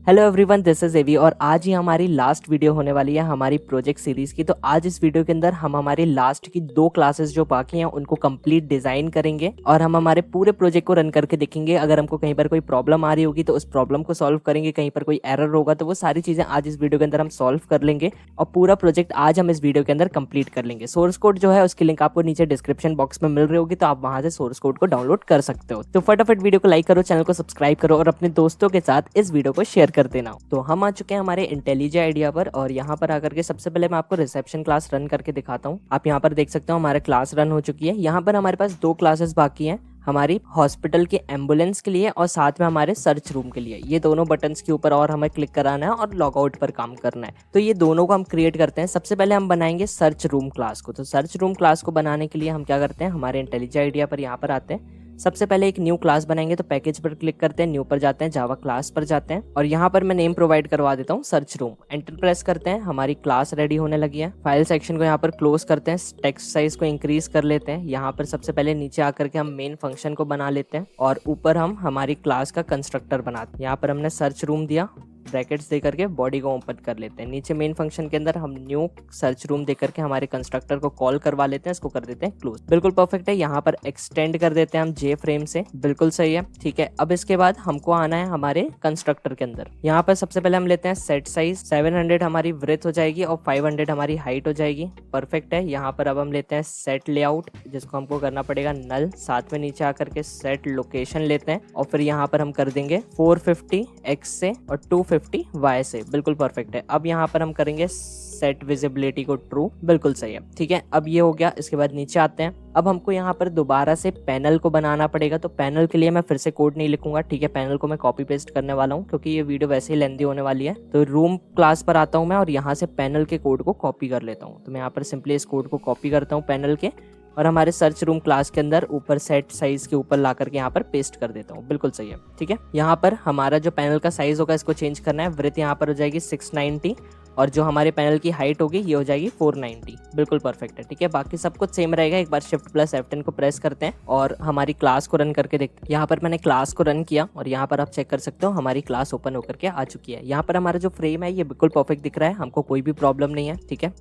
Hello everyone, this is एवी और आज ही हमारी लास्ट वीडियो होने वाली है हमारी प्रोजेक्ट सीरीज की। तो आज इस वीडियो के अंदर हम हमारी लास्ट की 2 क्लासेस जो बाकी हैं उनको कंप्लीट डिजाइन करेंगे और हम हमारे पूरे प्रोजेक्ट को रन करके देखेंगे। अगर हमको कहीं पर कोई प्रॉब्लम आ रही होगी तो उस प्रॉब्लम को सॉल्व करेंगे, कहीं पर कोई एरर होगा तो वो सारी चीजें आज इस वीडियो के अंदर हम सॉल्व कर लेंगे और पूरा प्रोजेक्ट आज हम इस वीडियो के अंदर कंप्लीट कर लेंगे। सोर्स कोड जो है उसकी लिंक आपको नीचे डिस्क्रिप्शन बॉक्स में मिल रही होगी, तो आप वहां से सोर्स कोड को डाउनलोड कर सकते हो। तो फटाफट वीडियो को लाइक करो, चैनल को सब्सक्राइब करो और अपने दोस्तों के साथ इस वीडियो को शेयर कर देना। तो हम आ चुके हैं हमारे इंटेलिजेंट आइडिया पर और यहाँ पर आकर के सबसे पहले मैं आपको रिसेप्शन क्लास रन करके दिखाता हूँ। आप यहाँ पर देख सकते हो हमारा क्लास रन हो चुकी है। यहाँ पर हमारे पास 2 क्लासेस बाकी हैं, हमारी हॉस्पिटल के एम्बुलेंस के लिए और साथ में हमारे सर्च रूम के लिए। ये दोनों बटन्स के ऊपर और हमें क्लिक कराना है और लॉग आउट पर काम करना है। तो ये दोनों को हम क्रिएट करते हैं। सबसे पहले हम बनाएंगे सर्च रूम क्लास को। तो सर्च रूम क्लास को बनाने के लिए हम क्या करते हैं, हमारे इंटेलिजेंट आइडिया पर यहाँ पर आते हैं। सबसे पहले एक न्यू क्लास बनाएंगे, तो पैकेज पर क्लिक करते हैं, न्यू पर जाते हैं, जावा क्लास पर जाते हैं और यहाँ पर मैं नेम प्रोवाइड करवा देता हूँ सर्च रूम। एंटर प्रेस करते हैं, हमारी क्लास रेडी होने लगी है। फाइल सेक्शन को यहाँ पर क्लोज करते हैं, टेक्स्ट साइज को इंक्रीज कर लेते हैं। यहाँ पर सबसे पहले नीचे आकर के हम मेन फंक्शन को बना लेते हैं और ऊपर हम हमारी क्लास का कंस्ट्रक्टर बनाते हैं। यहाँ पर हमने सर्च रूम दिया, ब्रैकेट्स दे करके बॉडी को ओपन कर लेते हैं। नीचे मेन फंक्शन के अंदर हम न्यू सर्च रूम दे करके हमारे कंस्ट्रक्टर को कॉल करवा लेते हैं, इसको कर देते हैं क्लोज। बिल्कुल परफेक्ट है। यहाँ पर एक्सटेंड कर देते हैं हम जे फ्रेम से, बिल्कुल सही है। ठीक है, अब इसके बाद हमको आना है हमारे कंस्ट्रक्टर के अंदर। यहाँ पर सबसे पहले हम लेते हैं सेट साइज 700 हमारी ब्रेथ हो जाएगी और 500 हमारी हाइट हो जाएगी। परफेक्ट है। यहाँ पर अब हम लेते हैं सेट लेआउट, जिसको हमको करना पड़ेगा नल। साथ में नीचे आकर के सेट लोकेशन लेते हैं और फिर यहाँ पर हम कर देंगे 450 एक्स से और 250 वाई से। बिल्कुल परफेक्ट है। अब यहाँ पर हम करेंगे सेट विजिबिलिटी को ट्रू, बिल्कुल सही है। ठीक है, अब ये हो गया। इसके बाद नीचे आते हैं। अब हमको यहाँ पर दोबारा से पैनल को बनाना पड़ेगा, तो पैनल के लिए मैं फिर से कोड नहीं लिखूंगा। ठीक है, पैनल को मैं कॉपी पेस्ट करने वाला हूँ क्योंकि ये वीडियो वैसे ही लेंदी होने वाली है। तो रूम क्लास पर आता हूँ मैं और यहाँ से पैनल के कोड को कॉपी कर लेता हूँ। तो मैं यहाँ पर सिंपली इस कोड को कॉपी करता हूँ पैनल के और हमारे सर्च रूम क्लास के अंदर ऊपर सेट साइज के ऊपर ला करके यहाँ पर पेस्ट कर देता हूँ। बिल्कुल सही है। ठीक है, यहाँ पर हमारा जो पैनल का साइज होगा इसको चेंज करना है। विड्थ यहाँ पर हो जाएगी 690 और जो हमारे पैनल की हाइट होगी ये हो जाएगी 490। बिल्कुल परफेक्ट है। ठीक है, बाकी सब कुछ सेम रहेगा। एक बार शिफ्ट प्लस F10 को प्रेस करते हैं और हमारी क्लास को रन करके देखते हैं। यहाँ पर मैंने क्लास को रन किया और यहाँ पर आप चेक कर सकते हो हमारी क्लास ओपन होकर के आ चुकी है। यहाँ पर हमारा जो फ्रेम है ये बिल्कुल परफेक्ट दिख रहा है, हमको कोई भी प्रॉब्लम नहीं है। ठीक है,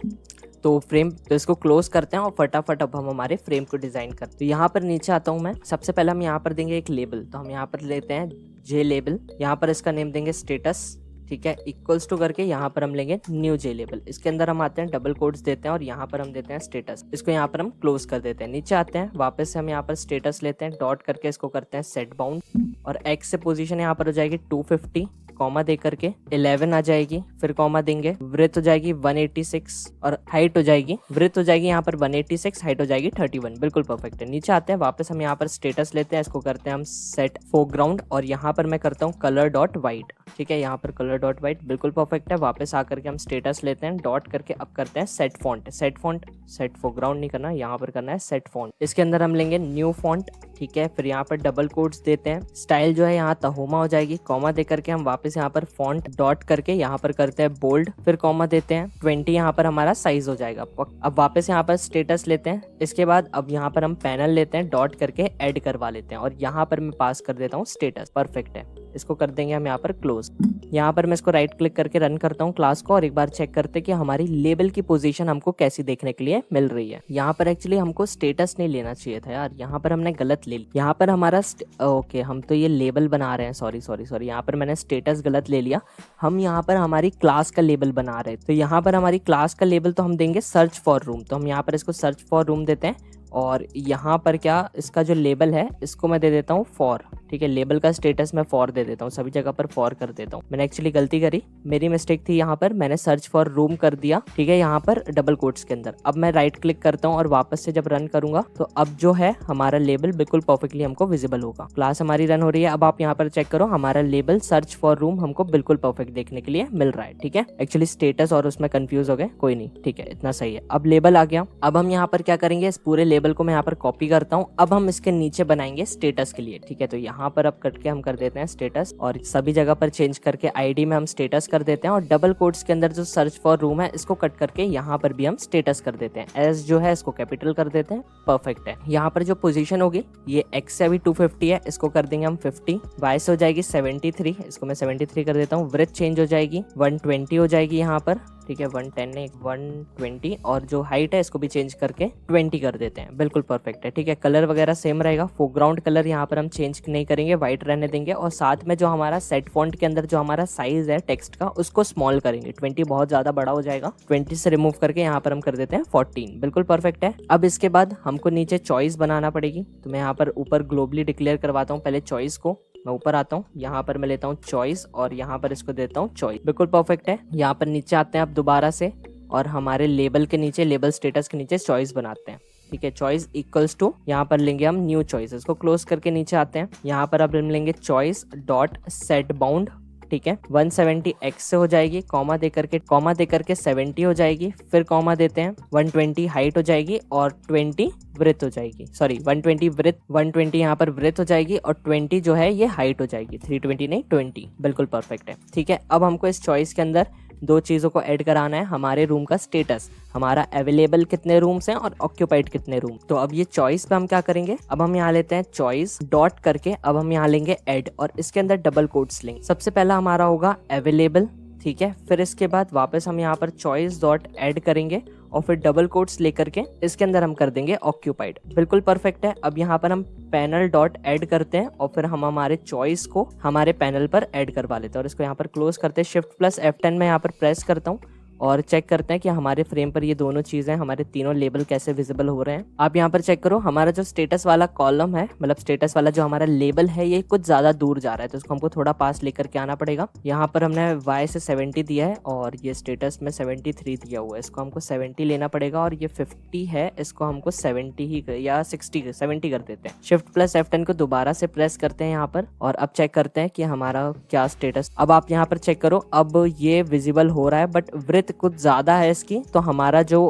तो फ्रेम तो इसको क्लोज करते हैं और फटाफट अब हम हमारे फ्रेम को डिजाइन करते हैं। तो यहाँ पर नीचे आता हूँ मैं। सबसे पहले हम यहाँ पर देंगे एक लेबल, तो हम यहाँ पर लेते हैं जे लेबल। यहाँ पर इसका नेम देंगे स्टेटस। ठीक है, इक्वल्स टू करके यहाँ पर हम लेंगे न्यू जे लेबल। इसके अंदर हम आते हैं, डबल कोट्स देते हैं और यहाँ पर हम देते हैं स्टेटस। इसको यहाँ पर हम क्लोज कर देते हैं। नीचे आते हैं, वापस से हम यहाँ पर स्टेटस लेते हैं, डॉट करके इसको करते हैं सेट बाउंड और एक्स से पोजीशन यहाँ पर हो जाएगी 250, कॉमा दे करके 11 आ जाएगी, फिर कॉमा देंगे। ब्रेथ हो जाएगी 186 और हाइट हो जाएगी, ब्रेथ हो जाएगी यहाँ पर 186, हाइट हो जाएगी 31। बिल्कुल परफेक्ट है। नीचे आते हैं, वापस हम यहाँ पर स्टेटस लेते हैं, इसको करते हैं हम सेट फोरग्राउंड और यहाँ पर मैं करता हूँ कलर डॉट वाइट। ठीक है, यहाँ पर कलर डॉट वाइट, बिल्कुल परफेक्ट है। वापस आकर के हम स्टेटस लेते हैं, डॉट करके अब करते हैं set font. Set font, set foreground नहीं करना, यहाँ पर करना है सेट फॉन्ट। इसके अंदर हम लेंगे न्यू फॉन्ट। ठीक है, फिर यहाँ पर डबल कोट्स देते हैं, स्टाइल जो है यहाँ तहोमा हो जाएगी, कॉमा दे करके हम वापस यहाँ पर फॉन्ट डॉट करके यहाँ पर करते हैं बोल्ड, फिर कॉमा देते हैं 20, यहाँ पर हमारा साइज हो जाएगा। अब वापस यहाँ पर स्टेटस लेते हैं। इसके बाद अब यहाँ पर हम पैनल लेते हैं, डॉट करके ऐड करवा लेते हैं और यहाँ पर मैं पास कर देता हूँ स्टेटस। परफेक्ट है, इसको कर देंगे हम यहाँ पर क्लोज। यहाँ पर मैं इसको राइट क्लिक करके रन करता हूँ क्लास को और एक बार चेक करते हैं कि हमारी लेबल की पोजीशन हमको कैसी देखने के लिए मिल रही है। यहाँ पर एक्चुअली हमको स्टेटस नहीं लेना चाहिए था यार, यहाँ पर हमने गलत ले लिया। यहाँ पर हमारा ओके, हम तो ये लेबल बना रहे हैं, सॉरी सॉरी सॉरी, यहाँ पर मैंने स्टेटस गलत ले लिया। हम यहाँ पर हमारी क्लास का लेबल बना रहे हैं, तो यहाँ पर हमारी क्लास का लेबल तो हम देंगे सर्च फॉर रूम। तो हम यहाँ पर इसको सर्च फॉर रूम देते हैं और यहाँ पर क्या इसका जो लेबल है इसको मैं दे देता हूँ फॉर। ठीक है, लेबल का स्टेटस मैं फॉर दे देता हूँ, सभी जगह पर फॉर कर देता हूँ। मैंने एक्चुअली गलती करी, मेरी मिस्टेक थी। यहाँ पर मैंने सर्च फॉर रूम कर दिया। ठीक है, यहाँ पर डबल कोट्स के अंदर। अब मैं राइट क्लिक करता हूँ और वापस से जब रन करूंगा तो अब जो है हमारा लेबल बिल्कुल परफेक्टली हमको विजिबल होगा। क्लास हमारी रन हो रही है। अब आप यहाँ पर चेक करो, हमारा लेबल सर्च फॉर रूम हमको बिल्कुल परफेक्ट देखने के लिए मिल रहा है। ठीक है, एक्चुअली स्टेटस और उसमें कंफ्यूज हो गए, कोई नहीं। ठीक है, इतना सही है। अब लेबल आ गया। अब हम यहाँ पर क्या करेंगे, इस पूरे लेबल टेबल को मैं यहाँ पर कॉपी करता हूँ। अब हम इसके नीचे बनाएंगे स्टेटस के लिए, ठीक है। तो यहाँ पर अब कट के हम कर देते हैं स्टेटस और सभी जगह पर चेंज करके आईडी में हम स्टेटस कर देते हैं और डबल कोट्स के अंदर जो सर्च फॉर रूम है इसको कट करके यहाँ पर भी हम स्टेटस कर देते हैं। एस जो है इसको कैपिटल कर देते हैं, परफेक्ट है। यहाँ पर जो पोजीशन होगी ये एक्स से अभी 250 है, इसको कर देंगे हम 50। वाई से हो जाएगी 73, इसको मैं 73 कर देता हूँ। ब्रेथ चेंज हो जाएगी 120 हो जाएगी यहाँ पर, ठीक है। 110 नहीं 120 और जो हाइट है इसको भी चेंज करके 20 कर देते हैं, बिल्कुल परफेक्ट है, ठीक है। कलर वगैरह सेम रहेगा, फोरग्राउंड कलर यहाँ पर हम चेंज नहीं करेंगे, व्हाइट रहने देंगे। और साथ में जो हमारा सेट फॉन्ट के अंदर जो हमारा साइज है टेक्स्ट का उसको स्मॉल करेंगे, 20 बहुत ज्यादा बड़ा हो जाएगा, 20 से रिमूव करके यहाँ पर हम कर देते हैं 14, बिल्कुल परफेक्ट है। अब इसके बाद हमको नीचे चॉइस बनाना पड़ेगी, तो मैं यहाँ पर ऊपर ग्लोबली डिक्लेयर करवाता हूँ पहले चॉइस को। मैं ऊपर आता हूँ, यहाँ पर मैं लेता हूँ चॉइस और यहाँ पर इसको देता हूँ चॉइस, बिल्कुल परफेक्ट है। यहाँ पर नीचे आते हैं अब दोबारा से और हमारे लेबल के नीचे, लेबल स्टेटस के नीचे चॉइस बनाते हैं, ठीक है। चॉइस इक्वल्स टू यहाँ पर लेंगे हम न्यू चॉइस, इसको क्लोज करके नीचे आते हैं। यहाँ पर अब हम लेंगे चॉइस डॉट सेट बाउंड, ठीक है। 170 x से हो जाएगी, कॉमा दे करके 70 हो जाएगी, फिर कॉमा देते हैं 120 हाइट हो जाएगी और 20 ब्रेथ हो जाएगी, सॉरी 120 ब्रेथ, 120 यहाँ पर ब्रेथ हो जाएगी और 20 जो है ये हाइट हो जाएगी, 320 नहीं 20, बिल्कुल परफेक्ट है, ठीक है। अब हमको इस चॉइस के अंदर दो चीज़ों को ऐड कराना है, हमारे रूम का स्टेटस, हमारा अवेलेबल कितने रूम्स हैं और ऑक्यूपाइड कितने रूम। तो अब ये चॉइस पे हम क्या करेंगे, अब हम यहाँ लेते हैं चॉइस डॉट करके, अब हम यहाँ लेंगे ऐड और इसके अंदर डबल कोट्स लेंगे। सबसे पहला हमारा होगा अवेलेबल, ठीक है। फिर इसके बाद वापस हम यहाँ पर चॉइस डॉट ऐड करेंगे और फिर डबल कोट्स लेकर के इसके अंदर हम कर देंगे ऑक्यूपाइड, बिल्कुल परफेक्ट है। अब यहाँ पर हम पैनल डॉट ऐड करते हैं और फिर हम हमारे चॉइस को हमारे पैनल पर ऐड करवा लेते हैं और इसको यहाँ पर क्लोज करते हैं। शिफ्ट प्लस F10 में यहाँ पर प्रेस करता हूँ और चेक करते हैं कि हमारे फ्रेम पर ये दोनों चीजें, हमारे तीनों लेबल कैसे विजिबल हो रहे हैं। आप यहाँ पर चेक करो, हमारा जो स्टेटस वाला कॉलम है, मतलब स्टेटस वाला जो हमारा लेबल है, ये कुछ ज्यादा दूर जा रहा है, तो इसको हमको थोड़ा पास लेकर के आना पड़ेगा। यहाँ पर हमने y से 70 दिया है और ये स्टेटस में 73 दिया हुआ है, इसको हमको 70 लेना पड़ेगा और ये 50 है, इसको हमको 70 ही या 70 कर देते हैं। शिफ्ट प्लस F10 को दोबारा से प्रेस करते हैं यहाँ पर और अब चेक करते हैं कि हमारा क्या स्टेटस। अब आप यहाँ पर चेक करो, अब ये विजिबल हो रहा है बट ब्रेथ कुछ ज्यादा है इसकी, तो हमारा जो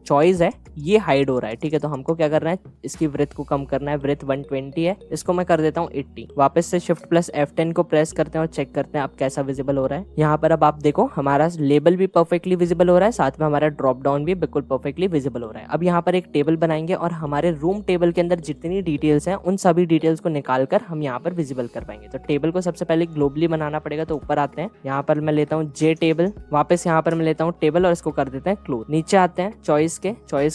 चॉइस है ये हाइड हो रहा है, ठीक है। तो हमको क्या करना है, इसकी ब्रेथ को कम करना है, ब्रेथ 120 है, इसको मैं कर देता हूँ 80। वापस से शिफ्ट प्लस F10 को प्रेस करते हैं और चेक करते हैं अब कैसा विजिबल हो रहा है। यहाँ पर अब आप देखो हमारा लेबल भी परफेक्टली विजिबल हो रहा है, साथ में हमारा ड्रॉप डाउन भी बिल्कुल परफेक्टली विजिबल हो रहा है। अब यहाँ पर एक टेबल बनाएंगे और हमारे रूम टेबल के अंदर जितनी डिटेल्स हैं उन सभी डिटेल्स को निकाल कर हम यहाँ पर विजिबल कर पाएंगे। तो टेबल को सबसे पहले ग्लोबली बनाना पड़ेगा, तो ऊपर आते हैं, यहाँ पर मैं लेता हूँ जे टेबल, वापस यहाँ पर मैं लेता हूँ टेबल और इसको कर देते हैं क्लोज। नीचे आते हैं चॉइस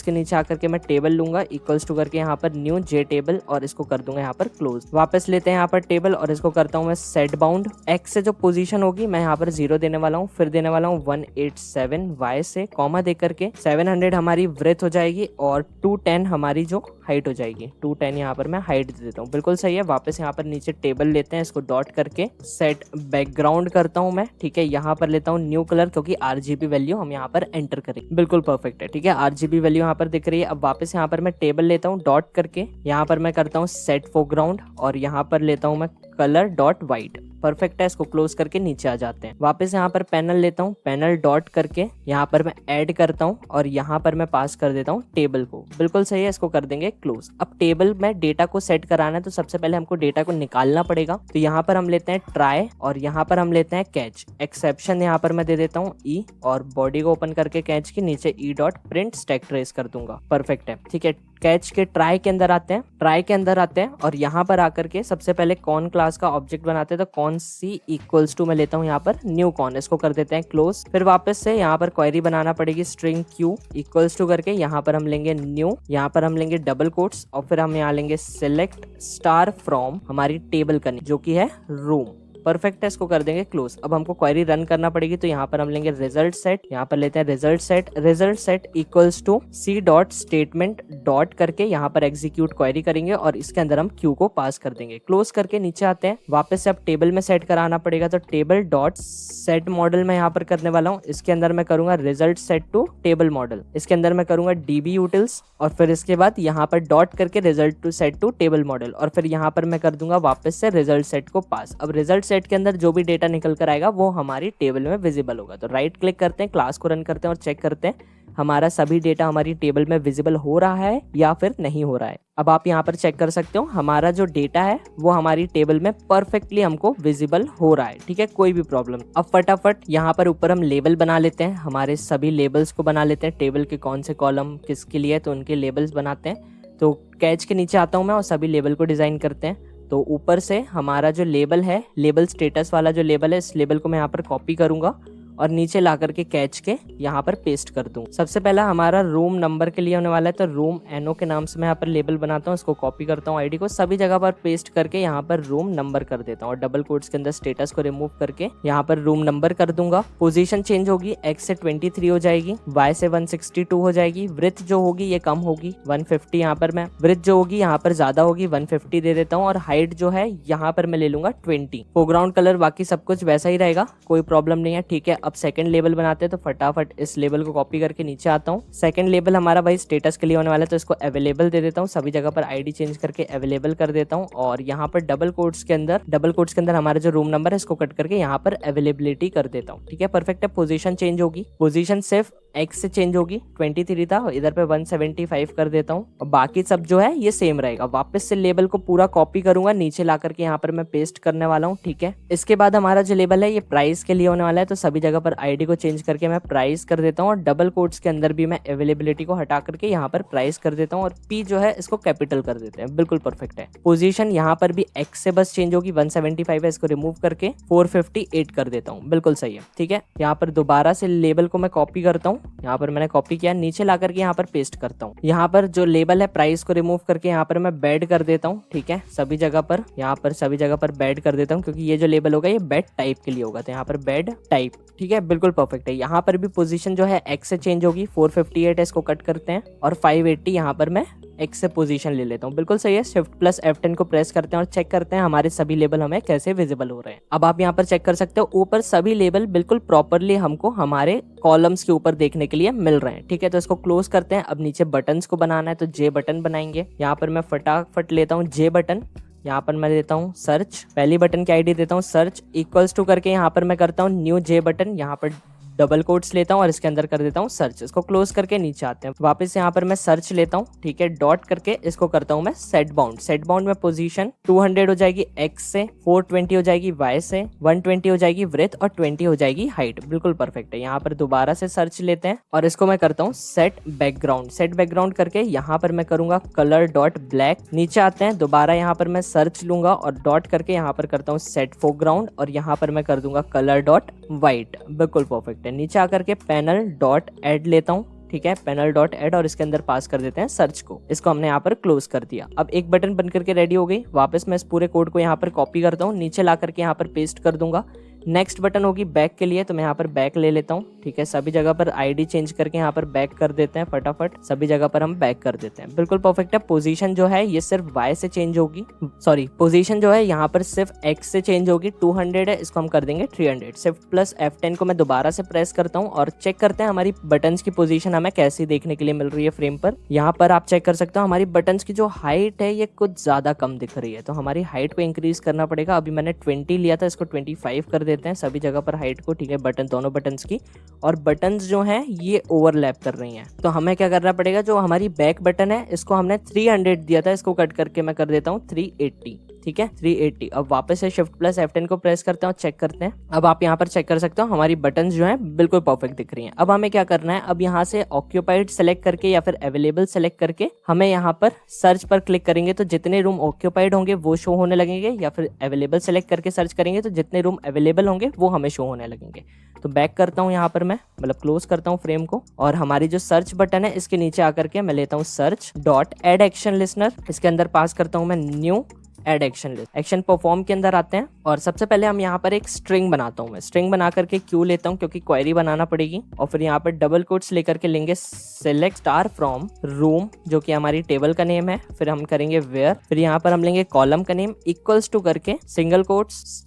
के नीचे आकर के मैं टेबल लूंगा, इक्वल्स टू करके यहाँ पर न्यू जे टेबल और इसको कर दूंगा यहाँ पर क्लोज। वापस लेते हैं यहाँ पर टेबल और इसको करता हूँ मैं सेट बाउंड। एक्स से जो पोजीशन होगी मैं यहाँ पर 0 देने वाला हूँ, फिर देने वाला हूँ 187, वाई से कॉमा दे करके 700 हमारी ब्रेथ हो जाएगी और 210 हमारी जो हाइट हो जाएगी, 210 यहाँ पर मैं हाइट दे देता हूँ, बिल्कुल सही है। वापस यहाँ पर नीचे टेबल लेते हैं, इसको डॉट करके सेट बैकग्राउंड करता हूँ मैं, ठीक है। यहाँ पर लेता हूँ न्यू कलर, क्योंकि RGB वैल्यू हम यहाँ पर एंटर करेंगे, बिल्कुल परफेक्ट है, ठीक है। RGB वैल्यू यहाँ पर दिख रही है। अब वापस यहाँ पर मैं टेबल लेता हूँ, डॉट करके यहाँ पर मैं करता हूँ सेट फोरग्राउंड और यहाँ पर लेता हूँ मैं कलर डॉट वाइट, परफेक्ट है। इसको क्लोज करके नीचे आ जाते हैं। वापस यहाँ पर पैनल लेता हूँ, पैनल डॉट करके यहाँ पर मैं ऐड करता हूँ और यहाँ पर मैं पास कर देता हूँ टेबल को, बिल्कुल सही है। इसको कर देंगे क्लोज। अब टेबल में डेटा को सेट कराना है, तो सबसे पहले हमको डेटा को निकालना पड़ेगा। तो यहाँ पर हम लेते हैं ट्राई और यहाँ पर हम लेते हैं कैच। एक्सेप्शन यहाँ पर मैं दे देता हूँ ई और बॉडी को ओपन करके कैच के नीचे E dot print stack trace कर दूंगा, परफेक्ट है, ठीक है। कैच के ट्राई के अंदर आते हैं, और यहाँ पर आकर के सबसे पहले कॉन क्लास का ऑब्जेक्ट बनाते हैं। तो कॉन सी इक्वल्स टू मैं लेता हूँ यहाँ पर न्यू कॉन, इसको कर देते हैं क्लोज। फिर वापस से यहाँ पर क्वेरी बनाना पड़ेगी, स्ट्रिंग क्यू इक्वल्स टू करके यहाँ पर हम लेंगे न्यू, यहाँ पर हम लेंगे डबल कोट्स और फिर हम यहाँ लेंगे सिलेक्ट स्टार फ्रॉम हमारी टेबल का जो कि है रूम, परफेक्ट है। इसको कर देंगे क्लोज। अब हमको क्वेरी रन करना पड़ेगी, तो यहाँ पर हम लेंगे रिजल्ट सेट, यहाँ पर लेते हैं result set equals to C dot statement dot करके यहाँ पर एग्जीक्यूट क्वेरी करेंगे और इसके अंदर हम क्यू को पास कर देंगे। क्लोज करके नीचे आते हैं, वापस से अब टेबल में सेट कराना पड़ेगा। तो टेबल डॉट सेट मॉडल मैं यहाँ पर करने वाला हूँ, इसके अंदर मैं करूंगा result set to table model, इसके अंदर मैं करूंगा DB utils और फिर इसके बाद यहाँ पर डॉट करके result to set to table model और फिर यहाँ पर मैं कर दूंगा वापस से रिजल्ट सेट को पास। अब रिजल्ट सेट के अंदर जो भी डेटा निकल कर आएगा वो हमारी टेबल में विजिबल होगा। तो राइट क्लिक करते हैं, क्लास को रन करते हैं और चेक करते हैं हमारा सभी डेटा हमारी टेबल में विजिबल हो रहा है या फिर नहीं हो रहा है। अब आप यहाँ पर चेक कर सकते हो हमारा जो डेटा है वो हमारी टेबल में परफेक्टली हमको विजिबल हो रहा है, ठीक है, कोई भी प्रॉब्लम। अब फटाफट यहाँ पर ऊपर हम लेबल बना लेते हैं, हमारे सभी लेबल्स को बना लेते हैं, टेबल के कौन से कॉलम किसके लिए तो उनके लेबल्स बनाते हैं। तो कैच के नीचे आता हूँ मैं और सभी लेबल को डिजाइन करते हैं। तो ऊपर से हमारा जो लेबल है, लेबल स्टेटस वाला जो लेबल है, इस लेबल को मैं यहाँ पर कॉपी करूंगा और नीचे ला करके कैच के यहाँ पर पेस्ट कर दूं। सबसे पहला हमारा रूम नंबर के लिए होने वाला है, तो रूम एनओ के नाम से मैं यहाँ पर लेबल बनाता हूँ, इसको कॉपी करता हूँ, आईडी को सभी जगह पर पेस्ट करके यहाँ पर रूम नंबर कर देता हूँ और डबल कोट्स के अंदर स्टेटस को रिमूव करके यहाँ पर रूम नंबर कर दूंगा। पोजीशन चेंज होगी, एक्स से 23 हो जाएगी, वाई से 162 हो जाएगी, वृत्त जो होगी ये कम होगी 150, यहाँ पर मैं वृत्त जो होगी यहाँ पर ज्यादा होगी 150 दे देता हूँ और हाइट जो है यहाँ पर मैं ले लूंगा 20। फोरग्राउंड कलर बाकी सब कुछ वैसा ही रहेगा, कोई प्रॉब्लम नहीं है, ठीक है। अब सेकंड लेबल बनाते हैं, तो फटाफट इस लेबल को कॉपी करके नीचे आता हूँ। सेकंड लेबल हमारा भाई स्टेटस के लिए होने वाला है, तो इसको अवेलेबल दे देता हूँ, सभी जगह पर आईडी चेंज करके अवेलेबल कर देता हूँ और यहाँ पर डबल कोट्स के अंदर हमारा जो रूम नंबर है इसको कट करके यहाँ पर अवेलेबिलिटी कर देता हूँ, ठीक है, परफेक्ट है। पोजीशन चेंज होगी, पोजीशन सिर्फ एक्स से चेंज होगी, 23 था, इधर पे 175 कर देता हूँ और बाकी सब जो है ये सेम रहेगा। वापस से लेबल को पूरा कॉपी करूंगा, नीचे ला करके यहाँ पर मैं पेस्ट करने वाला हूँ, ठीक है। इसके बाद हमारा जो लेबल है ये प्राइस के लिए होने वाला है, तो सभी जगह पर आईडी को चेंज करके मैं प्राइस कर देता हूँ और डबल कोट्स के अंदर भी मैं अवेलेबिलिटी को हटा करके यहाँ पर प्राइस कर देता हूँ और पी जो है इसको कैपिटल कर देते हैं, बिल्कुल परफेक्ट है। पोजीशन यहाँ पर भी एक्स से बस चेंज होगी, 175 है, इसको रिमूव करके 458 कर देता हूँ, बिल्कुल सही है, ठीक है। यहाँ पर दोबारा से लेबल को मैं कॉपी करता हूँ, यहाँ पर मैंने कॉपी किया, नीचे ला करके यहाँ पर पेस्ट करता हूँ। यहाँ पर जो लेबल है प्राइस को रिमूव करके यहाँ पर मैं बेड कर देता हूँ, ठीक है, सभी जगह पर यहाँ पर सभी जगह पर बेड कर देता हूँ, क्योंकि ये जो लेबल होगा ये बेड टाइप के लिए होगा, तो यहाँ पर बेड टाइप, ठीक है, बिल्कुल परफेक्ट है। यहाँ पर भी पोजीशन जो है एक्स से चेंज होगी, 458 है, इसको कट करते हैं और 580 यहाँ पर मैं एक्स से पोजीशन ले लेता हूँ, बिल्कुल सही है। शिफ्ट प्लस F10 को प्रेस करते हैं और चेक करते हैं हमारे सभी लेबल हमें कैसे विजिबल हो रहे हैं। अब आप यहाँ पर चेक कर सकते हो ऊपर सभी लेबल बिल्कुल प्रॉपरली हमको हमारे कॉलम्स के ऊपर देखने के लिए मिल रहे हैं, ठीक है। तो इसको क्लोज करते हैं। अब नीचे बटन्स को बनाना है, तो जे बटन बनाएंगे। यहाँ पर मैं फटाफट लेता हूँ जे बटन, यहाँ पर मैं देता हूँ सर्च, पहली बटन की आईडी देता हूँ सर्च इक्वल्स टू करके यहाँ पर मैं करता हूँ न्यू जे बटन, यहाँ पर डबल कोट्स लेता हूँ और इसके अंदर कर देता हूँ सर्च। इसको क्लोज करके नीचे आते हैं, वापस यहाँ पर मैं सर्च लेता हूँ, ठीक है, डॉट करके इसको करता हूँ मैं सेट बाउंड। सेट बाउंड में पोजीशन 200 हो जाएगी एक्स से, 420 हो जाएगी वाई से, 120 हो जाएगी विड्थ और 20 हो जाएगी हाइट, बिल्कुल परफेक्ट है। यहाँ पर दोबारा से सर्च लेते हैं और इसको मैं करता हूँ सेट बैकग्राउंड। सेट बैकग्राउंड करके यहाँ पर मैं करूंगा कलर डॉट ब्लैक। नीचे आते हैं, दोबारा यहाँ पर मैं सर्च लूंगा और डॉट करके यहाँ पर करता हूँ सेट फोरग्राउंड और यहाँ पर मैं कर दूंगा कलर डॉट व्हाइट, बिल्कुल परफेक्ट है। नीचे आकर के पैनल डॉट ऐड लेता हूँ, ठीक है, पैनल डॉट ऐड और इसके अंदर पास कर देते हैं सर्च को। इसको हमने यहाँ पर क्लोज कर दिया। अब एक बटन बन करके रेडी हो गई। वापस मैं इस पूरे कोड को यहाँ पर कॉपी करता हूँ, नीचे ला करके यहाँ पर पेस्ट कर दूंगा। नेक्स्ट बटन होगी बैक के लिए, तो मैं यहाँ पर बैक ले लेता हूँ, ठीक है, सभी जगह पर आईडी चेंज करके यहाँ पर बैक कर देते हैं, फटाफट सभी जगह पर हम बैक कर देते हैं, बिल्कुल परफेक्ट है। पोजीशन जो है ये सिर्फ वाई से चेंज होगी, सॉरी पोजीशन जो है यहाँ पर सिर्फ एक्स से चेंज होगी, 200 है, इसको हम कर देंगे 300। शिफ्ट प्लस F10 को मैं दोबारा से प्रेस करता हूँ और चेक करते हैं हमारी बटन्स की पोजीशन हमें कैसी देखने के लिए मिल रही है फ्रेम पर। यहाँ पर आप चेक कर सकते हो हमारी बटन्स की जो हाइट है ये कुछ ज्यादा कम दिख रही है, तो हमारी हाइट को इंक्रीज करना पड़ेगा। अभी मैंने 20 लिया था, इसको 25 कर देते हैं सभी जगह पर हाइट को, ठीक है, बटन दोनों बटन्स की। और बटन्स जो हैं ये ओवरलैप कर रही हैं, तो हमें क्या करना पड़ेगा, जो हमारी बैक बटन है इसको हमने 300 दिया था, इसको कट करके मैं कर देता हूँ 380, ठीक है, 380। अब वापस से शिफ्ट प्लस F10 को प्रेस करते हैं और चेक करते हैं। अब आप यहाँ पर चेक कर सकते हो हमारी बटन्स जो हैं बिल्कुल परफेक्ट दिख रही हैं। अब हमें क्या करना है, अब यहाँ से ऑक्यूपाइड सेलेक्ट करके या फिर अवेलेबल सेलेक्ट करके हमें यहाँ पर सर्च पर क्लिक करेंगे तो जितने रूम ऑक्यूपाइड होंगे वो शो होने लगेंगे, या फिर अवेलेबल सेलेक्ट करके सर्च करेंगे तो जितने रूम अवेलेबल होंगे वो हमें शो होने लगेंगे। तो बैक करता हूँ यहाँ पर मैं, मतलब क्लोज करता हूँ फ्रेम को, और हमारी जो सर्च बटन है इसके नीचे आकर के मैं लेता हूँ search dot add action listener, इसके अंदर पास करता हूँ मैं new add action list. Action perform के अंदर आते हैं और सबसे पहले हम यहाँ पर एक स्ट्रिंग बनाता हूँ मैं। स्ट्रिंग बना करके क्यू लेता हूँ क्योंकि क्वेरी बनाना पड़ेगी, और फिर यहाँ पर डबल कोट्स लेकर के लेंगे सेलेक्ट स्टार फ्रॉम रूम जो कि हमारी टेबल का नेम है, फिर हम करेंगे वेयर, फिर यहाँ पर हम लेंगे कॉलम का नेम इक्वल्स टू करके सिंगल कोट्स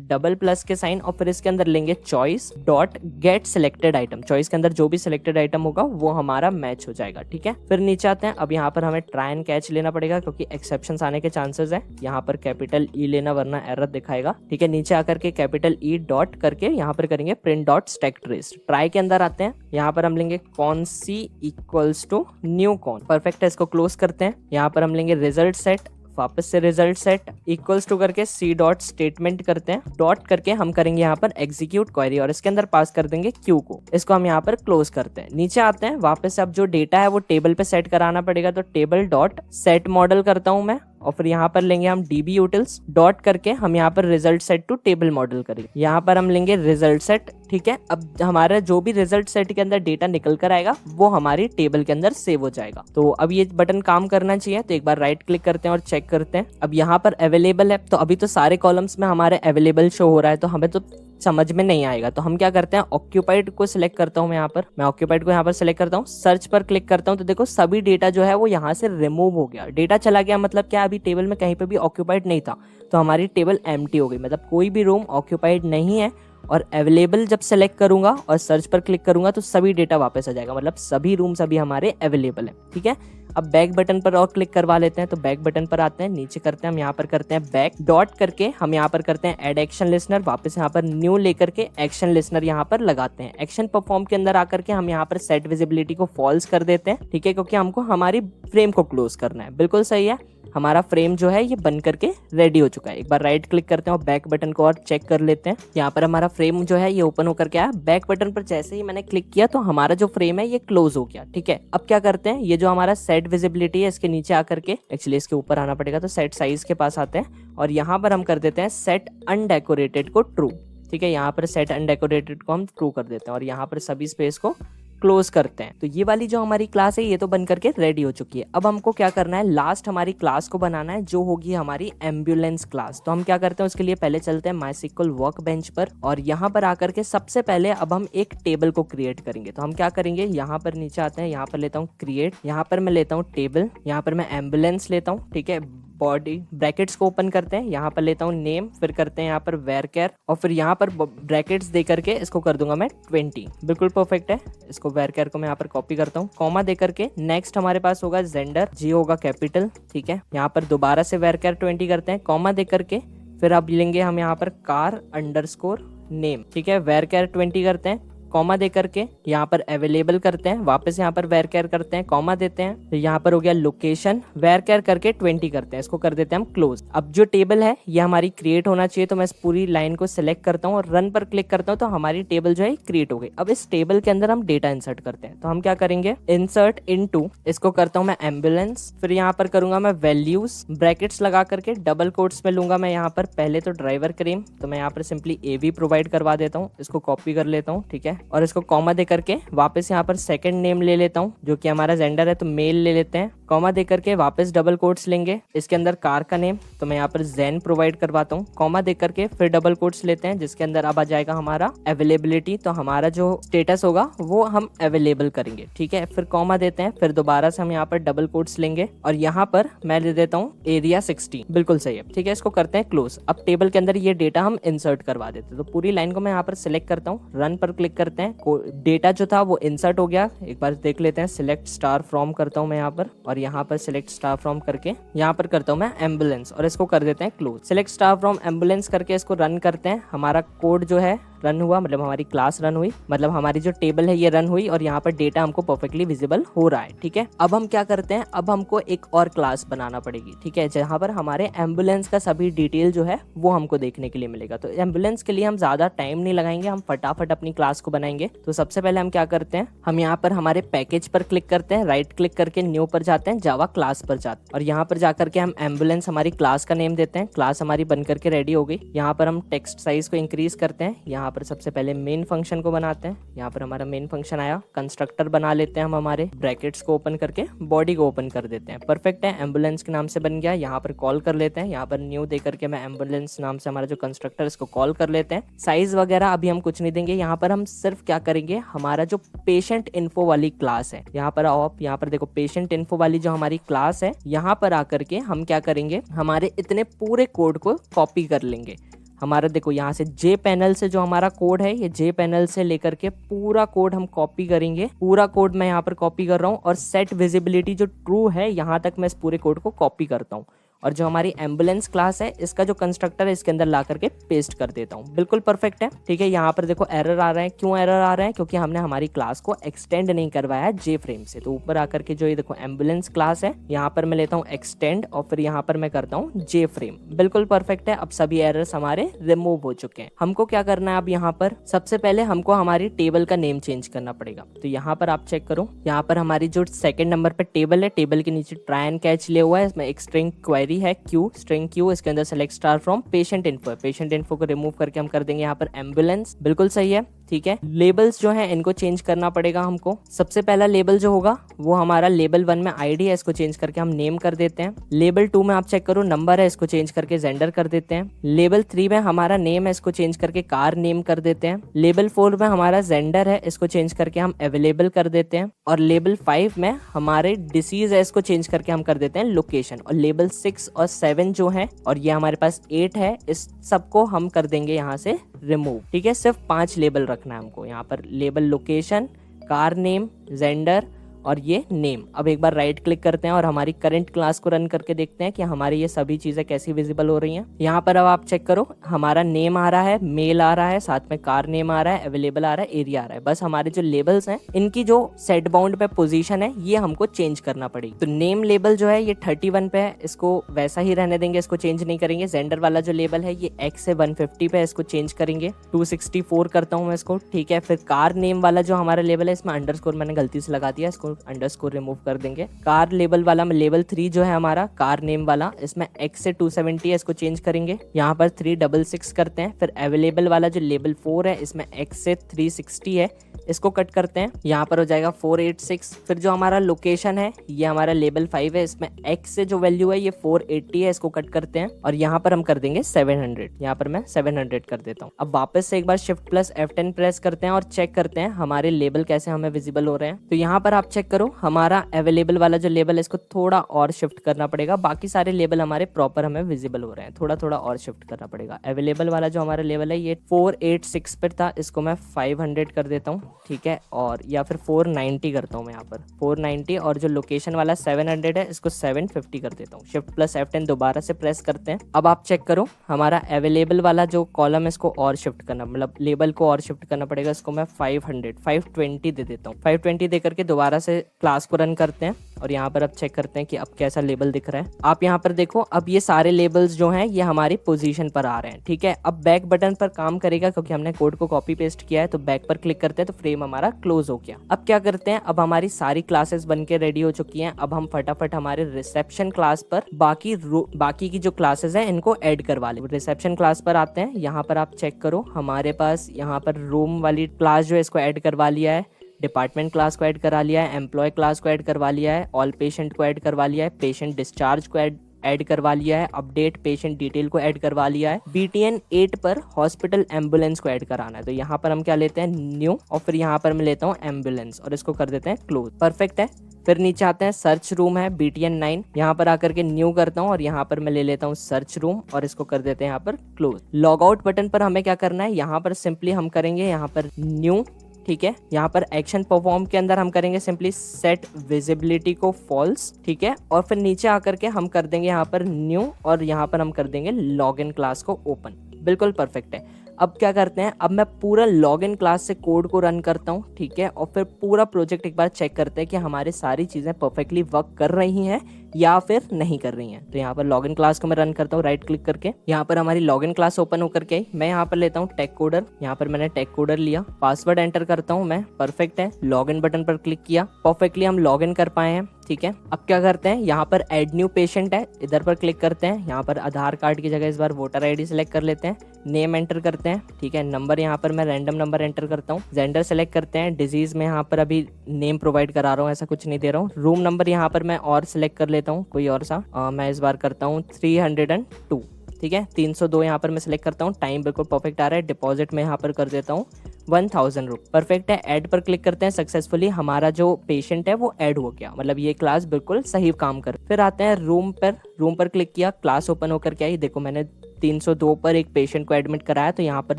डबल प्लस के साइन, और फिर इसके अंदर लेंगे choice dot get selected item. Choice के अंदर जो भी सिलेक्टेड आइटम होगा वो हमारा मैच हो जाएगा, ठीक है। फिर नीचे आते हैं, अब यहाँ पर हमें ट्राई एंड कैच लेना पड़ेगा क्योंकि एक्सेप्शंस आने के चांसेस रेस्पॉन्सेज है, यहाँ पर कैपिटल ई लेना वरना एरर दिखाएगा। ठीक है, नीचे आकर के कैपिटल ई डॉट करके यहाँ पर करेंगे print dot stack trace. Try के अंदर आते हैं, यहाँ पर हम लेंगे con C equals to new con. Perfect है, इसको क्लोज करते हैं। यहाँ पर हम लेंगे रिजल्ट सेट, वापस से रिजल्ट सेट इक्वल्स टू करके सी डॉट स्टेटमेंट करते हैं, डॉट करके हम करेंगे यहाँ पर एग्जीक्यूट क्वेरी और इसके अंदर पास कर देंगे क्यू को। इसको हम यहाँ पर क्लोज करते हैं। नीचे आते हैं, वापस से अब जो डेटा है वो टेबल पे सेट कराना पड़ेगा, तो टेबल डॉट सेट मॉडल करता हूँ मैं और फिर यहाँ पर लेंगे हम डीबी यूटिल्स डॉट करके हम यहाँ पर result set to table model करेंगे। यहाँ पर हम लेंगे रिजल्ट सेट। ठीक है, अब हमारा जो भी रिजल्ट सेट के अंदर डेटा निकल कर आएगा वो हमारी टेबल के अंदर सेव हो जाएगा। तो अब ये बटन काम करना चाहिए, तो एक बार राइट क्लिक करते हैं और चेक करते हैं। अब यहाँ पर अवेलेबल है, तो अभी तो सारे कॉलम्स में हमारे अवेलेबल शो हो रहा है, तो हमें तो समझ में नहीं आएगा। तो हम क्या करते हैं, ऑक्यूपाइड को सिलेक्ट करता हूँ मैं ऑक्यूपाइड को यहाँ पर सिलेक्ट करता हूँ, सर्च पर क्लिक करता हूँ, तो देखो सभी डेटा जो है वो यहाँ से रिमूव हो गया, डेटा चला गया। मतलब क्या, अभी टेबल में कहीं पे भी ऑक्यूपाइड नहीं था, तो हमारी टेबल एम्प्टी हो गई, मतलब कोई भी रूम ऑक्यूपाइड नहीं है। और अवेलेबल जब सेलेक्ट करूंगा और सर्च पर क्लिक करूंगा तो सभी डेटा वापस आ जाएगा, मतलब सभी रूम्स अभी हमारे अवेलेबल है। ठीक है, अब बैक बटन पर और क्लिक करवा लेते हैं, तो बैक बटन पर आते हैं, नीचे करते हैं हम यहाँ पर करते हैं बैक डॉट करके हम यहाँ पर करते हैं ऐड एक्शन लिसनर, वापस यहाँ पर न्यू लेकर के एक्शन लिसनर यहाँ पर लगाते हैं। एक्शन परफॉर्म के अंदर आकर के हम यहाँ पर सेट विजिबिलिटी को फॉल्स कर देते हैं। ठीक है, क्योंकि हमको हमारी फ्रेम को क्लोज करना है। बिल्कुल सही है, हमारा फ्रेम जो है ये बन करके रेडी हो चुका है। एक बार राइट क्लिक करते हैं और बैक बटन को और चेक कर लेते हैं। यहाँ पर हमारा फ्रेम जो है ये ओपन होकर के आया। बैक बटन पर जैसे ही मैंने क्लिक किया तो हमारा जो फ्रेम है ये क्लोज हो गया। ठीक है, अब क्या करते हैं, ये जो हमारा सेट विजिबिलिटी है इसके नीचे आकर के, एक्चुअली इसके ऊपर आना पड़ेगा, तो सेट साइज के पास आते हैं और यहाँ पर हम कर देते हैं सेट अनडेकोरेटेड को ट्रू। ठीक है, यहाँ पर सेट अनडेकोरेटेड को हम ट्रू कर देते हैं और यहाँ पर सभी स्पेस को क्लोज करते हैं। तो ये वाली जो हमारी क्लास है ये तो बन करके रेडी हो चुकी है। अब हमको क्या करना है, लास्ट हमारी क्लास को बनाना है जो होगी हमारी एम्बुलेंस क्लास। तो हम क्या करते हैं, उसके लिए पहले चलते हैं MySQL वर्कबेंच पर और यहाँ पर आकर के सबसे पहले अब हम एक टेबल को क्रिएट करेंगे। तो हम क्या करेंगे, यहाँ पर नीचे आते हैं, यहाँ पर लेता हूँ क्रिएट, यहाँ पर मैं लेता हूँ टेबल, यहाँ पर मैं एम्बुलेंस लेता हूँ। ठीक है, बॉडी ब्रैकेट्स को ओपन करते हैं, यहाँ पर लेता हूँ नेम, फिर करते हैं यहाँ पर वेरकेयर और फिर यहाँ पर ब्रैकेट्स दे करके इसको कर दूंगा मैं 20। बिल्कुल परफेक्ट है, इसको वेरकेयर को मैं यहाँ पर कॉपी करता हूँ, कॉमा दे करके नेक्स्ट हमारे पास होगा जेंडर, जी होगा कैपिटल। ठीक है, यहाँ पर दोबारा से वेरकेयर 20 करते हैं, कॉमा दे करके फिर अब लेंगे हम यहाँ पर कार अंडरस्कोर नेम। ठीक है, वेरकेयर 20 करते हैं, कॉमा दे करके यहाँ पर अवेलेबल करते हैं, वापस यहाँ पर वेरकेयर करते हैं, कॉमा देते हैं, फिर यहाँ पर हो गया लोकेशन, वेरकेयर करके 20 करते हैं, इसको कर देते हैं हम क्लोज। अब जो टेबल है ये हमारी क्रिएट होना चाहिए, तो मैं इस पूरी लाइन को सिलेक्ट करता हूँ और रन पर क्लिक करता हूँ, तो हमारी टेबल जो है क्रिएट हो गई। अब इस टेबल के अंदर हम डेटा इंसर्ट करते हैं, तो हम क्या करेंगे, इंसर्ट इनटू, इसको करता हूँ मैं एम्बुलेंस, फिर यहाँ पर करूंगा मैं वैल्यूज, ब्रैकेट्स लगा करके डबल कोट्स में लूंगा मैं यहाँ पर पहले तो ड्राइवर क्रेम, तो मैं यहाँ पर सिंपली AV प्रोवाइड करवा देता हूँ, इसको कॉपी कर लेता हूँ। ठीक है, और इसको कॉमा दे करके वापस यहाँ पर सेकंड नेम ले लेता हूँ जो कि हमारा जेंडर है, तो मेल ले लेते हैं, कॉमा दे करके वापस डबल कोट्स लेंगे, इसके अंदर कार का नेम, तो मैं यहाँ पर जेन प्रोवाइड करवाता हूँ, कॉमा दे करके फिर डबल कोट्स लेते हैं जिसके अंदर अब आ जाएगा हमारा अवेलेबिलिटी, तो हमारा जो स्टेटस होगा वो हम अवेलेबल करेंगे। ठीक है, फिर कॉमा देते हैं, फिर दोबारा से हम यहाँ पर डबल कोट्स लेंगे और यहाँ पर मैं दे देता हूँ एरिया 16। बिल्कुल सही है। ठीक है, इसको करते हैं क्लोज। अब टेबल के अंदर ये डेटा हम इंसर्ट करवा देते हैं, तो पूरी लाइन को मैं यहाँ पर सिलेक्ट करता हूँ, रन पर क्लिक करते हैं, डेटा जो था वो इंसर्ट हो गया। एक बार देख लेते हैं, सिलेक्ट स्टार फ्रॉम करता हूँ मैं यहाँ पर और यहाँ पर सिलेक्ट स्टार फ्रॉम करके यहाँ पर करता हूँ मैं एम्बुलेंस और इसको कर देते हैं close. Select star from ambulance करके इसको रन करते हैं, हमारा कोड जो है रन हुआ, मतलब हमारी क्लास रन हुई, मतलब हमारी जो टेबल है ये रन हुई और यहाँ पर डेटा हमको परफेक्टली विजिबल हो रहा है। ठीक है, अब हम क्या करते हैं, अब हमको एक और क्लास बनाना पड़ेगी। ठीक है, जहाँ पर हमारे एम्बुलेंस का सभी डिटेल जो है वो हमको देखने के लिए मिलेगा। तो एम्बुलेंस के लिए हम ज्यादा टाइम नहीं लगाएंगे, हम फटाफट अपनी क्लास को बनाएंगे। तो सबसे पहले हम क्या करते हैं, हम यहाँ पर हमारे पैकेज पर क्लिक करते हैं, राइट क्लिक करके न्यू पर जाते हैं, जावा क्लास पर जाते हैं और यहाँ पर जाकर के हम एम्बुलेंस हमारी क्लास का नेम देते हैं। क्लास हमारी बन करके रेडी हो गई। यहाँ पर हम टेक्स्ट साइज को इंक्रीज करते हैं, यहाँ पर सबसे पहले मेन फंक्शन को बनाते हैं, यहाँ पर हमारा मेन फंक्शन आया, कंस्ट्रक्टर बना लेते हैं हम, हमारे ब्रैकेट्स को ओपन करके बॉडी को ओपन कर देते हैं। परफेक्ट है, एम्बुलेंस के नाम से बन गया। यहाँ पर कॉल कर लेते हैं, यहाँ पर न्यू दे करके मैं एम्बुलेंस नाम से हमारा जो कंस्ट्रक्टर इसको कॉल कर लेते हैं। साइज वगैरह अभी हम कुछ नहीं देंगे, यहाँ पर हम सिर्फ क्या करेंगे, हमारा जो पेशेंट इन्फो वाली क्लास है, यहाँ पर आओ आप, यहाँ पर देखो पेशेंट इन्फो वाली जो हमारी क्लास है, यहाँ पर आकर के हम क्या करेंगे, हमारे इतने पूरे कोड को कॉपी कर लेंगे। हमारा देखो यहाँ से जे पैनल से जो हमारा कोड है, ये जे पैनल से लेकर के पूरा कोड हम कॉपी करेंगे। पूरा कोड मैं यहाँ पर कॉपी कर रहा हूँ और सेट विजिबिलिटी जो ट्रू है यहाँ तक मैं इस पूरे कोड को कॉपी करता हूँ और जो हमारी एम्बुलेंस क्लास है इसका जो कंस्ट्रक्टर है इसके अंदर ला करके पेस्ट कर देता हूँ। बिल्कुल परफेक्ट है। ठीक है, यहाँ पर देखो एरर आ रहा है। क्यों एरर आ रहा है? क्योंकि हमने हमारी क्लास को एक्सटेंड नहीं करवाया है जे फ्रेम से। तो ऊपर आकर के जो ये देखो एम्बुलेंस क्लास है, यहाँ पर मैं लेता हूँ एक्सटेंड और फिर यहाँ पर मैं करता हूँ जे फ्रेम। बिल्कुल परफेक्ट है। अब सभी एरर्स हमारे रिमूव हो चुके हैं। हमको क्या करना है अब यहाँ पर? सबसे पहले हमको हमारी टेबल का नेम चेंज करना पड़ेगा। तो यहाँ पर आप चेक करो, यहाँ पर हमारी जो सेकंड नंबर पे टेबल है, टेबल के नीचे ट्राई एंड कैच लिया हुआ है। इसमें एक स्ट्रिंग क्वेरी है क्यू, स्ट्रिंग क्यू। इसके अंदर select star from patient info है। पेशेंट इन्फो को रिमूव करके हम कर देंगे यहाँ पर एम्बुलेंस। बिल्कुल सही है। ठीक है, लेबल्स जो हैं इनको चेंज करना पड़ेगा हमको। सबसे पहला लेबल जो होगा वो हमारा लेबल 1 में आईडी है, इसको चेंज करके हम नेम कर देते हैं। लेबल 2 में आप चेक करो नंबर है, इसको चेंज करके जेंडर कर देते हैं। लेबल 3 में हमारा नेम है, इसको चेंज करके कार नेम कर देते हैं। लेबल 4 में हमारा जेंडर है, इसको चेंज करके हम अवेलेबल कर देते हैं। और लेबल 5 में हमारे डिसीज है, इसको चेंज करके हम कर देते हैं लोकेशन। और लेबल 6 और 7 जो है और ये हमारे पास 8 है, इस सबको हम कर देंगे यहाँ से रिमूव। ठीक है, सिर्फ 5 लेबल रखना है हमको यहाँ पर। Label location, car name, gender और ये नेम। अब एक बार राइट क्लिक करते हैं और हमारी करंट क्लास को रन करके देखते हैं कि हमारी ये सभी चीजें कैसी विजिबल हो रही हैं। यहाँ पर अब आप चेक करो, हमारा नेम आ रहा है, मेल आ रहा है, साथ में कार नेम आ रहा है, अवेलेबल आ रहा है, एरिया आ रहा है। बस हमारे जो लेबल्स हैं इनकी जो सेट बाउंड पे पोजीशन है ये हमको चेंज करना पड़ेगी। तो नेम लेबल जो है ये 31 पे है, इसको वैसा ही रहने देंगे, इसको चेंज नहीं करेंगे। जेंडर वाला जो लेबल है ये X से 150 पे है, इसको चेंज करेंगे। 264 करता हूँ मैं इसको। ठीक है, फिर कार नेम वाला जो हमारा लेबल है इसमें अंडरस्कोर मैंने गलती से लगा दिया, इसको अंडरस्कोर रिमूव कर देंगे। कार लेबल वाला लेबल 3 जो है हमारा कार नेम वाला, इसमें X से 270 है, इसको चेंज करेंगे। यहाँ पर 366 करते हैं। फिर अवेलेबल वाला जो लेबल 4 है इसमें X से 360 है, इसको कट करते हैं। यहाँ पर हो जाएगा 486। फिर जो हमारा लोकेशन है ये हमारा लेबल 5 है, इसमें X से जो वैल्यू है ये 480 है, इसको कट करते हैं। और यहाँ पर हम कर देंगे 700। यहाँ पर मैं 700 कर देता हूँ। अब वापस से एक बार शिफ्ट प्लस F10 प्रेस करते हैं और चेक करते हैं हमारे लेबल कैसे हमें विजिबल हो रहे हैं। तो यहाँ पर आप चेक करो, हमारा अवेलेबल वाला जो लेबल है इसको थोड़ा और शिफ्ट करना पड़ेगा। बाकी सारे लेबल हमारे प्रॉपर हमें विजिबल हो रहे हैं, थोड़ा थोड़ा और शिफ्ट करना पड़ेगा। अवेलेबल वाला जो हमारा लेवल है ये 486 पर था, इसको मैं 500 कर देता हूँ। ठीक है, और या फिर 490 करता हूँ मैं यहाँ पर 490। और जो लोकेशन वाला 700 है इसको 750 कर देता हूँ। शिफ्ट प्लस F10 दोबारा से प्रेस करते हैं। अब आप चेक करो, हमारा अवेलेबल वाला जो कॉलम है इसको और शिफ्ट करना, मतलब लेबल को और शिफ्ट करना पड़ेगा। इसको मैं 520 दे देता हूँ। 520 दे करके दोबारा से क्लास को रन करते हैं और यहाँ पर अब चेक करते हैं कि अब कैसा लेबल दिख रहा है। आप यहाँ पर देखो, अब ये सारे लेबल्स जो हैं ये हमारी पोजीशन पर आ रहे हैं। ठीक है, अब बैक बटन पर काम करेगा क्योंकि हमने कोड को कॉपी पेस्ट किया है। तो बैक पर क्लिक करते हैं तो फ्रेम हमारा क्लोज हो गया। अब क्या करते हैं, अब हमारी सारी क्लासेस बन के रेडी हो चुकी हैं। अब हम फटाफट हमारे रिसेप्शन क्लास पर बाकी की जो क्लासेस हैं इनको ऐड करवा ले। रिसेप्शन क्लास पर आते हैं। यहाँ पर आप चेक करो, हमारे पास यहाँ पर रूम वाली क्लास जो है इसको ऐड करवा लिया है, डिपार्टमेंट क्लास को ऐड करा लिया है, एम्प्लॉय क्लास को ऐड करवा लिया है, ऑल पेशेंट को ऐड करवा लिया है, पेशेंट डिस्चार्ज को ऐड करवा लिया है, अपडेट पेशेंट डिटेल को ऐड करवा लिया है। BTN 8 पर हॉस्पिटल एम्बुलेंस को ऐड कराना है। तो यहाँ पर हम क्या लेते हैं, न्यू, और फिर यहाँ पर मैं लेता हूँ एम्बुलेंस और इसको कर देते हैं क्लोज। परफेक्ट है। फिर नीचे आते हैं, सर्च रूम है BTN 9, यहाँ पर आकर के न्यू करता हूँ और यहाँ पर मैं ले लेता हूँ सर्च रूम और इसको कर देते हैं यहाँ पर क्लोज। लॉग आउट बटन पर हमें क्या करना है, यहाँ पर सिंपली हम करेंगे यहाँ पर न्यू। ठीक है, यहाँ पर एक्शन परफॉर्म के अंदर हम करेंगे सिंपली सेट विजिबिलिटी को फॉल्स। ठीक है, और फिर नीचे आकर के हम कर देंगे यहाँ पर न्यू और यहाँ पर हम कर देंगे लॉगिन क्लास को ओपन। बिल्कुल परफेक्ट है। अब क्या करते हैं, अब मैं पूरा लॉगिन क्लास से कोड को रन करता हूँ। ठीक है, और फिर पूरा प्रोजेक्ट एक बार चेक करते हैं कि हमारी सारी चीजें परफेक्टली वर्क कर रही हैं या फिर नहीं कर रही हैं। तो यहाँ पर लॉगिन क्लास को मैं रन करता हूँ राइट क्लिक करके। यहाँ पर हमारी लॉगिन क्लास ओपन होकर के मैं यहाँ पर लेता हूँ टेक कोडर। यहाँ पर मैंने टेक कोडर लिया, पासवर्ड एंटर करता हूँ मैं। परफेक्ट है, लॉगिन बटन पर क्लिक किया, परफेक्टली हम लॉगिन कर पाए हैं। ठीक है, अब क्या करते हैं, यहाँ पर एड न्यू पेशेंट है, इधर पर क्लिक करते हैं। यहाँ पर आधार कार्ड की जगह इस बार वोटर ID सेलेक्ट कर लेते हैं, नेम एंटर करते हैं। ठीक है, नंबर यहाँ पर मैं रैंडम नंबर एंटर करता हूँ, जेंडर सेलेक्ट करते हैं, डिजीज में यहाँ पर अभी नेम प्रोवाइड करा रहा हूँ, ऐसा कुछ नहीं दे रहा हूँ। रूम नंबर यहाँ पर मैं और सिलेक्ट कर लेता हूँ, कोई और सा मैं इस बार करता हूँ 302। ठीक है, 302 यहाँ पर मैं सिलेक्ट करता हूँ। टाइम बिल्कुल परफेक्ट आ रहा है। डिपॉजिट में यहाँ पर कर देता हूँ 1000 रुपये। परफेक्ट है, ऐड पर क्लिक करते हैं। सक्सेसफुली हमारा जो पेशेंट है वो ऐड हो गया, मतलब ये क्लास बिल्कुल सही काम कर। फिर आते हैं रूम पर क्लिक किया, क्लास ओपन होकर के आई। देखो मैंने 302 पर एक पेशेंट को एडमिट कराया, तो यहाँ पर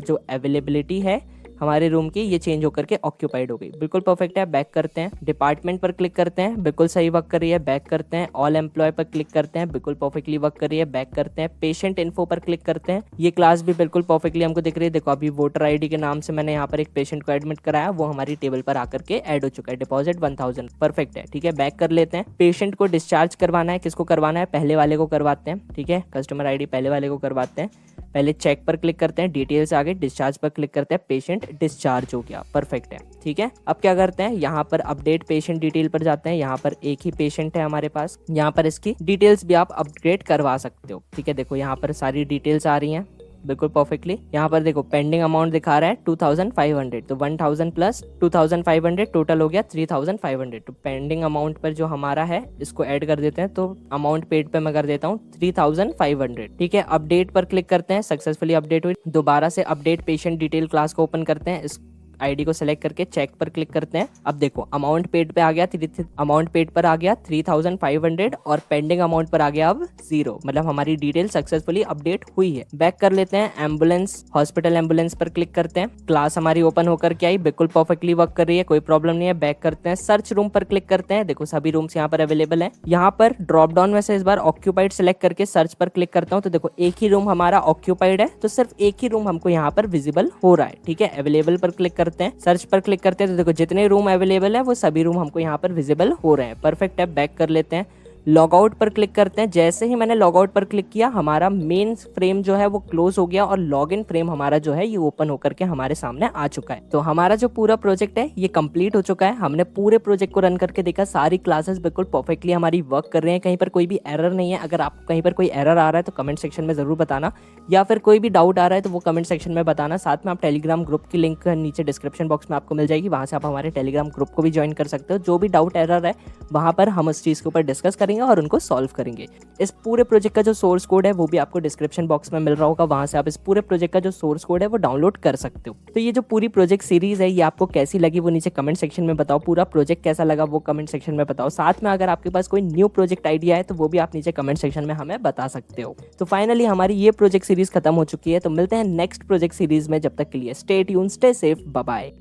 जो अवेलेबिलिटी है हमारे रूम की ये चेंज होकर के ऑक्यूपाइड हो गई। बिल्कुल परफेक्ट है। बैक करते हैं, डिपार्टमेंट पर क्लिक करते हैं, बिल्कुल सही वर्क कर रही है। बैक करते हैं, ऑल एम्प्लॉय पर क्लिक करते हैं, बिल्कुल परफेक्टली वर्क कर रही है। बैक करते हैं, पेशेंट इन्फो पर क्लिक करते हैं, ये क्लास भी बिल्कुल परफेक्टली हमको दिख रही है। देखो अभी वोटर आईडी के नाम से मैंने यहाँ पर एक पेशेंट को एडमिट कराया, वो हमारी टेबल पर आकर के ऐड हो चुका है। डिपॉजिट 1000 परफेक्ट है। ठीक है, बैक कर लेते हैं। पेशेंट को डिस्चार्ज करवाना है, किसको करवाना है? पहले वाले को करवाते हैं। ठीक है, कस्टमर आईडी पहले वाले को करवाते हैं। पहले चेक पर क्लिक करते हैं, डिटेल्स आ गई, डिस्चार्ज पर क्लिक करते हैं, पेशेंट डिस्चार्ज हो गया। परफेक्ट है। ठीक है, अब क्या करते हैं, यहाँ पर अपडेट पेशेंट डिटेल पर जाते हैं। यहाँ पर एक ही पेशेंट है हमारे पास, यहाँ पर इसकी डिटेल्स भी आप अपग्रेड करवा सकते हो। ठीक है, देखो यहाँ पर सारी डिटेल्स आ रही हैं बिल्कुल परफेक्टली। यहाँ पर देखो पेंडिंग अमाउंट दिखा रहा है 2500, तो 1000 प्लस 2500 टोटल हो गया 3500। तो पेंडिंग अमाउंट पर जो हमारा है इसको ऐड कर देते हैं, तो अमाउंट पेड पे मैं कर देता हूँ 3500। ठीक है, अपडेट पर क्लिक करते हैं, सक्सेसफुली अपडेट हुई। दोबारा से अपडेट पेशेंट डिटेल क्लास को ओपन करते हैं, इस आईडी को सेलेक्ट करके चेक पर क्लिक करते हैं। अब देखो अमाउंट पेड पे आ गया, अमाउंट पेड पर आ गया 3500 और पेंडिंग अमाउंट पर आ गया अब 0, मतलब हमारी डिटेल सक्सेसफुली अपडेट हुई है। बैक कर लेते हैं, एम्बुलेंस हॉस्पिटल एम्बुलेंस पर क्लिक करते हैं, क्लास हमारी ओपन होकर के आई, बिल्कुल परफेक्टली वर्क कर रही है, कोई प्रॉब्लम नहीं है। बैक करते हैं, सर्च रूम पर क्लिक करते हैं, देखो सभी रूम्स यहाँ पर अवेलेबल है। यहाँ पर ड्रॉप डाउन में से इस बार ऑक्यूपाइड सेलेक्ट करके सर्च पर क्लिक करता हूँ, तो देखो एक ही रूम हमारा ऑक्यूपाइड है, तो सिर्फ एक ही रूम हमको यहाँ पर विजिबल हो रहा है। ठीक है, अवेलेबल पर क्लिक करते हैं, सर्च पर क्लिक करते हैं, तो देखो जितने रूम अवेलेबल है वो सभी रूम हमको यहाँ पर विजिबल हो रहे हैं। परफेक्ट है। बैक कर लेते हैं, लॉग आउट पर क्लिक करते हैं। जैसे ही मैंने लॉग आउट पर क्लिक किया, हमारा मेन फ्रेम जो है वो क्लोज हो गया और लॉग इन फ्रेम हमारा जो है ये ओपन होकर के हमारे सामने आ चुका है। तो हमारा जो पूरा प्रोजेक्ट है ये कंप्लीट हो चुका है। हमने पूरे प्रोजेक्ट को रन करके देखा, सारी क्लासेस बिल्कुल परफेक्टली हमारी वर्क कर रहे हैं, कहीं पर कोई भी एरर नहीं है। अगर आप कहीं पर कोई एरर आ रहा है तो कमेंट सेक्शन में जरूर बताना, या फिर कोई भी डाउट आ रहा है तो वो कमेंट सेक्शन में बताना। साथ में आप टेलीग्राम ग्रुप की लिंक नीचे डिस्क्रिप्शन बॉक्स में आपको मिल जाएगी, वहां से आप हमारे टेलीग्राम ग्रुप को भी ज्वाइन कर सकते हो। जो भी डाउट एरर है वहां पर हम उस चीज के ऊपर डिस्कस करेंगे और उनको सॉल्व करेंगे। इस पूरे प्रोजेक्ट का जो सोर्स कोड है वो भी आपको डिस्क्रिप्शन बॉक्स में मिल रहा होगा, वहां से आप इस पूरे प्रोजेक्ट का जो सोर्स कोड है वो डाउनलोड कर सकते हो। तो ये जो पूरी प्रोजेक्ट सीरीज है ये आपको कैसी लगी वो नीचे कमेंट सेक्शन में बताओ, पूरा प्रोजेक्ट कैसा लगा वो कमेंट सेक्शन में बताओ। साथ में अगर आपके पास कोई न्यू प्रोजेक्ट आइडिया है तो वो भी आप नीचे कमेंट सेक्शन में हमें बता सकते हो। तो फाइनली हमारी ये प्रोजेक्ट सीरीज खत्म हो चुकी है, तो मिलते हैं नेक्स्ट प्रोजेक्ट सीरीज में। जब तक के लिए stay tuned, stay safe, bye bye.